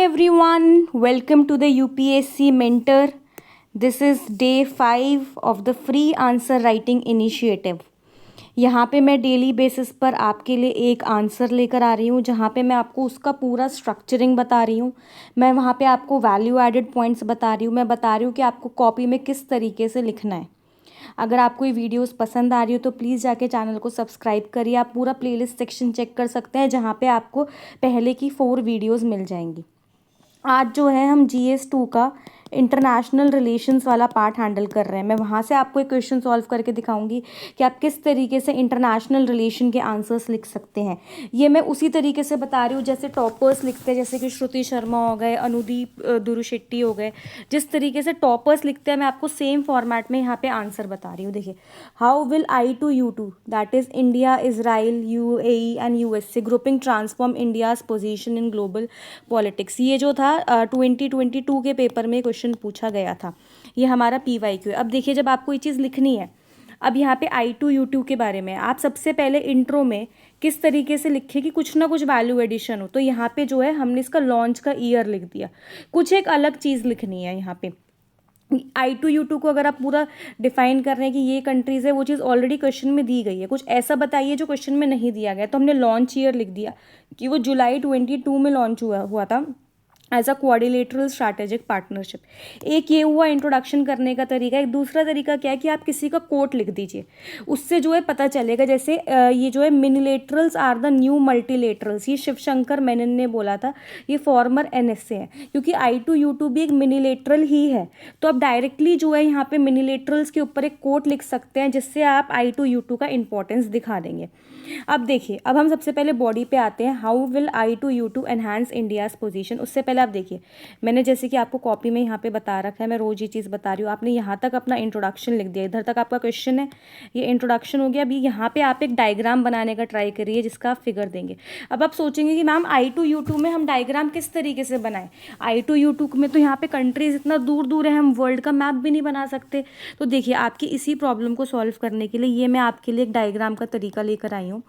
Everyone, welcome to the UPSC Mentor. This is day 5 of the free answer writing initiative. यहाँ पे मैं daily basis पर आपके लिए एक आंसर लेकर आ रही हूँ, जहाँ पे मैं आपको उसका पूरा स्ट्रक्चरिंग बता रही हूँ। मैं वहाँ पे आपको वैल्यू एडेड पॉइंट्स बता रही हूँ। मैं बता रही हूँ कि आपको कॉपी में किस तरीके से लिखना है। अगर आपको ये वीडियोस पसंद आ रही हो तो प्लीज़ जाके चैनल को सब्सक्राइब करिए। आप पूरा प्लेलिस्ट सेक्शन चेक कर सकते हैं, जहाँ पे आपको पहले की 4 वीडियोस मिल जाएंगी। आज जो है हम GS2 का इंटरनेशनल रिलेशंस वाला पार्ट हैंडल कर रहे हैं। मैं वहाँ से आपको एक क्वेश्चन सॉल्व करके दिखाऊंगी कि आप किस तरीके से इंटरनेशनल रिलेशन के आंसर्स लिख सकते हैं। ये मैं उसी तरीके से बता रही हूँ जैसे टॉपर्स लिखते हैं, जैसे कि श्रुति शर्मा हो गए, अनुदीप दुरुशेट्टी हो गए। जिस तरीके से टॉपर्स लिखते हैं मैं आपको सेम फॉर्मेट में यहाँ पे आंसर बता रही हूँ। देखिए, how will I2U2 that is India, Israel, UAE and USA grouping transform India's position in global politics. ये जो था 2022 के पेपर में क्वेश्चन पूछा गया था। ये हमारा PYQ है। अब देखिए, जब आपको ये चीज़ लिखनी है, अब यहाँ पे I2U2 के बारे में आप सबसे पहले इंट्रो में किस तरीके से लिखे कि कुछ ना कुछ वैल्यू एडिशन हो। तो यहाँ पे जो है हमने इसका लॉन्च का ईयर लिख दिया। कुछ एक अलग चीज़ लिखनी है यहाँ पे। I2U2 को अगर आप पूरा डिफाइन कर रहे हैं कि ये कंट्रीज़ है, वो चीज़ ऑलरेडी क्वेश्चन में दी गई है। कुछ ऐसा बताइए जो क्वेश्चन में नहीं दिया गया। तो हमने लॉन्च ईयर लिख दिया कि वो जुलाई 22 में लॉन्च हुआ था as a quadrilateral strategic partnership. एक ये हुआ इंट्रोडक्शन करने का तरीका। एक दूसरा तरीका क्या है कि आप किसी का कोट लिख दीजिए, उससे जो है पता चलेगा। जैसे ये जो है मिनिलेटरल्स आर द न्यू मल्टीलेटरल्स, ये शिवशंकर मेनन ने बोला था। ये फॉर्मर NSA है, क्योंकि I2U2 भी एक मिनिलेटरल ही है। तो आप डायरेक्टली जो है यहाँ पे मिनिलेटरल्स के ऊपर एक कोट लिख सकते हैं, जिससे आप I2U2 का इंपॉर्टेंस दिखा देंगे। अब देखिए, अब हम सबसे पहले बॉडी पे आते हैं। How will I2U2 enhance India's position. उससे पहले आप देखिए, मैंने जैसे कि आपको कॉपी में यहाँ पे बता रखा है, मैं रोज़ ये चीज़ बता रही हूँ। आपने यहाँ तक अपना इंट्रोडक्शन लिख दिया, इधर तक आपका क्वेश्चन है, ये इंट्रोडक्शन हो गया। अभी यहाँ पे आप एक डायग्राम बनाने का ट्राई करिए, जिसका आप फिगर देंगे। अब आप सोचेंगे कि मैम I2U2 में हम डायग्राम किस तरीके से बनाएं। I2U2 में तो यहाँ पे कंट्रीज इतना दूर दूर है, हम वर्ल्ड का मैप भी नहीं बना सकते। तो देखिए, आपकी इसी प्रॉब्लम को सॉल्व करने के लिए ये मैं आपके लिए एक डायग्राम का तरीका लेकर आई हूँ।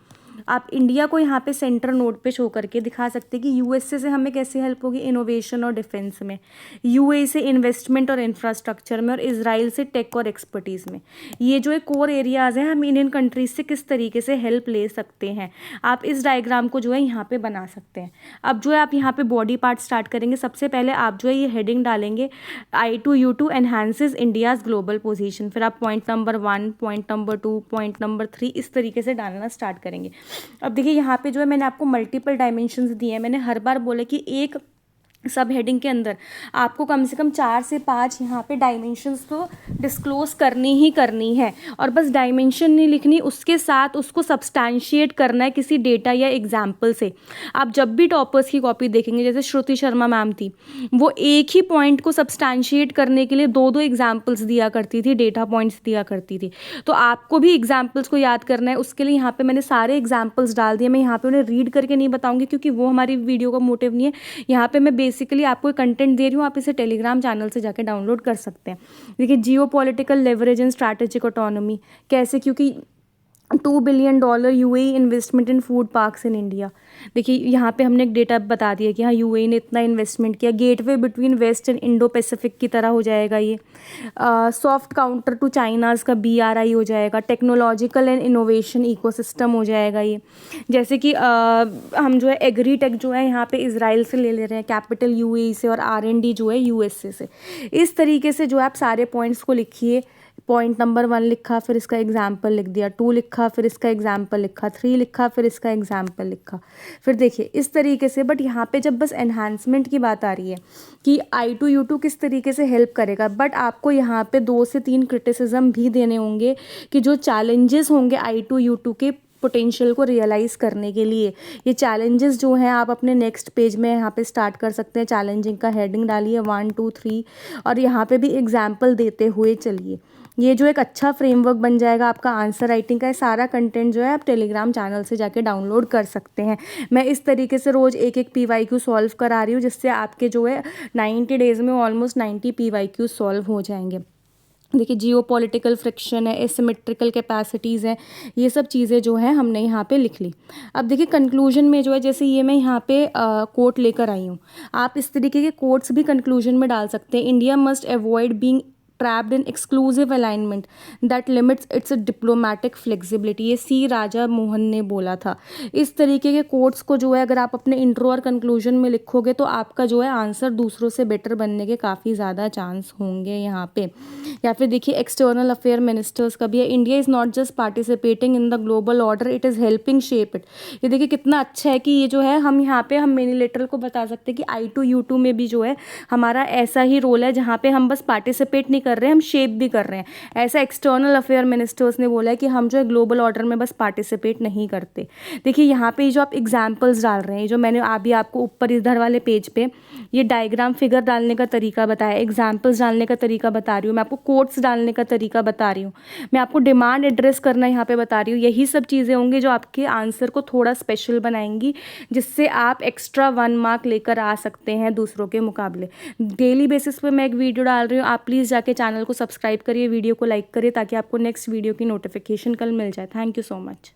आप इंडिया को यहाँ पे सेंटर नोड पे शो करके दिखा सकते हैं कि USA से हमें कैसे हेल्प होगी इनोवेशन और डिफेंस में, UAE से इन्वेस्टमेंट और इंफ्रास्ट्रक्चर में, और इजराइल से टेक और एक्सपर्टीज़ में। ये जो है कोर एरियाज़ हैं, हम इंडियन कंट्रीज से किस तरीके से हेल्प ले सकते हैं। आप इस डायग्राम को जो है यहाँ पे बना सकते हैं। अब जो है आप यहाँ पे बॉडी पार्ट स्टार्ट करेंगे। सबसे पहले आप जो है ये हेडिंग डालेंगे, I2U2 enhances India's global position. फिर आप point number 1, point number 2, point number 3 इस तरीके से डालना स्टार्ट करेंगे। अब देखिए, यहाँ पे जो है मैंने आपको मल्टीपल डायमेंशंस दिए हैं। मैंने हर बार बोला कि एक सब हेडिंग के अंदर आपको कम से कम 4 से 5 यहाँ पे डायमेंशंस तो डिस्क्लोज करनी ही करनी है। और बस डायमेंशन नहीं लिखनी, उसके साथ उसको सब्सटैंशिएट करना है किसी डेटा या एग्जाम्पल से। आप जब भी टॉपर्स की कॉपी देखेंगे, जैसे श्रुति शर्मा मैम थी, वो एक ही पॉइंट को सब्सटैंशिएट करने के लिए 2-2 एग्जाम्पल्स दिया करती थी, डेटा पॉइंट्स दिया करती थी। तो आपको भी एग्जाम्पल्स को याद करना है। उसके लिए यहाँ पे मैंने सारे एग्जाम्पल्स डाल दिए। मैं यहाँ पे उन्हें रीड करके नहीं बताऊँगी, क्योंकि वो हमारी वीडियो का मोटिव नहीं है। यहाँ पे मैं बेसिकली आपको कंटेंट दे रही हूँ, आप इसे टेलीग्राम चैनल से जाके डाउनलोड कर सकते हैं। देखिए, जियो political leverage and strategic autonomy कैसे, क्योंकि $2 billion UAE investment in food parks in India. देखिए, यहाँ पे हमने एक डेटा बता दिया कि हाँ, UAE ने इतना इन्वेस्टमेंट किया। Gateway between west and Indo Pacific की तरह हो जाएगा ये। सॉफ्ट काउंटर टू चाइनाज़ का BRI हो जाएगा। टेक्नोलॉजिकल एंड इनोवेशन इकोसिस्टम हो जाएगा ये। जैसे कि हम जो है एग्रीटेक जो है यहाँ पे इजराइल से ले रहे हैं, कैपिटल UAE से, और R&D जो है USA से। इस तरीके से जो है आप सारे पॉइंट्स को लिखिए। पॉइंट नंबर 1 लिखा, फिर इसका एग्जाम्पल लिख दिया, 2 लिखा, फिर इसका एग्जाम्पल लिखा, 3 लिखा, फिर इसका एग्जाम्पल लिखा। फिर देखिए इस तरीके से। बट यहाँ पे जब बस एनहांसमेंट की बात आ रही है कि I2U2 किस तरीके से हेल्प करेगा, बट आपको यहाँ पे 2 से 3 क्रिटिसिज्म भी देने होंगे कि जो चैलेंजेस होंगे I2U2 के पोटेंशियल को रियलाइज़ करने के लिए। ये चैलेंजेस जो हैं आप अपने नेक्स्ट पेज में यहाँ पे स्टार्ट कर सकते हैं। चैलेंजिंग का हेडिंग डालिए 1, 2, 3, और यहाँ पे भी एग्जाम्पल देते हुए चलिए। ये जो एक अच्छा फ्रेमवर्क बन जाएगा आपका आंसर राइटिंग का। सारा कंटेंट जो है आप टेलीग्राम चैनल से जाके डाउनलोड कर सकते हैं। मैं इस तरीके से रोज़ एक PYQ सॉल्व करा रही हूँ, जिससे आपके जो है 90 डेज़ में ऑलमोस्ट 90 PYQ सॉल्व हो जाएंगे। देखिए जियोपॉलिटिकल फ्रिक्शन है, एसिमेट्रिकल कैपेसिटीज़ हैं, ये सब चीज़ें जो है हमने यहाँ पे लिख ली। अब देखिए कंक्लूजन में जो है, जैसे ये मैं यहाँ पे कोट लेकर आई हूँ, आप इस तरीके के कोट्स भी कंक्लूजन में डाल सकते हैं। India must avoid being trapped in exclusive alignment that limits it's diplomatic flexibility, ये सी राजा मोहन ने बोला था। इस तरीके के कोट्स को जो है अगर आप अपने इंट्रो और कंक्लूजन में लिखोगे तो आपका जो है आंसर दूसरों से बेटर बनने के काफ़ी ज़्यादा चांस होंगे यहाँ पे। या फिर देखिए एक्सटर्नल अफेयर मिनिस्टर्स का भी है, India is not just participating in the global order, it is helping shape it. ये देखिए कितना अच्छा है कि ये जो है हम यहाँ पे हम यूनिलेटरल को बता सकते हैं कि I2U2 में भी जो है हमारा ऐसा ही रोल है, जहाँ पे हम बस पार्टिसिपेट नहीं कर रहे हैं, हम शेप भी कर रहे हैं। ऐसा एक्सटर्नल अफेयर मिनिस्टर्स ने बोला है कि हम जो है ग्लोबल ऑर्डर में बस पार्टिसिपेट नहीं करते। देखिए यहाँ पे जो आप एग्जाम्पल्स डाल रहे हैं, जो मैंने अभी आपको ऊपर इधर वाले पेज पे ये डायग्राम फिगर डालने का तरीका बताया, एग्जाम्पल्स डालने का तरीका बता रही हूँ, मैं आपको कोट्स डालने का तरीका बता रही हूँ, मैं आपको डिमांड एड्रेस करना यहाँ पे बता रही हूँ। यही सब चीज़ें होंगी जो आपके आंसर को थोड़ा स्पेशल बनाएंगी, जिससे आप एक्स्ट्रा 1 मार्क लेकर आ सकते हैं दूसरों के मुकाबले। डेली बेसिस पे मैं एक वीडियो डाल रही हूँ, आप प्लीज़ जाके चैनल को सब्सक्राइब करिए, वीडियो को लाइक करिए, ताकि आपको नेक्स्ट वीडियो की नोटिफिकेशन कल मिल जाए। Thank you so much.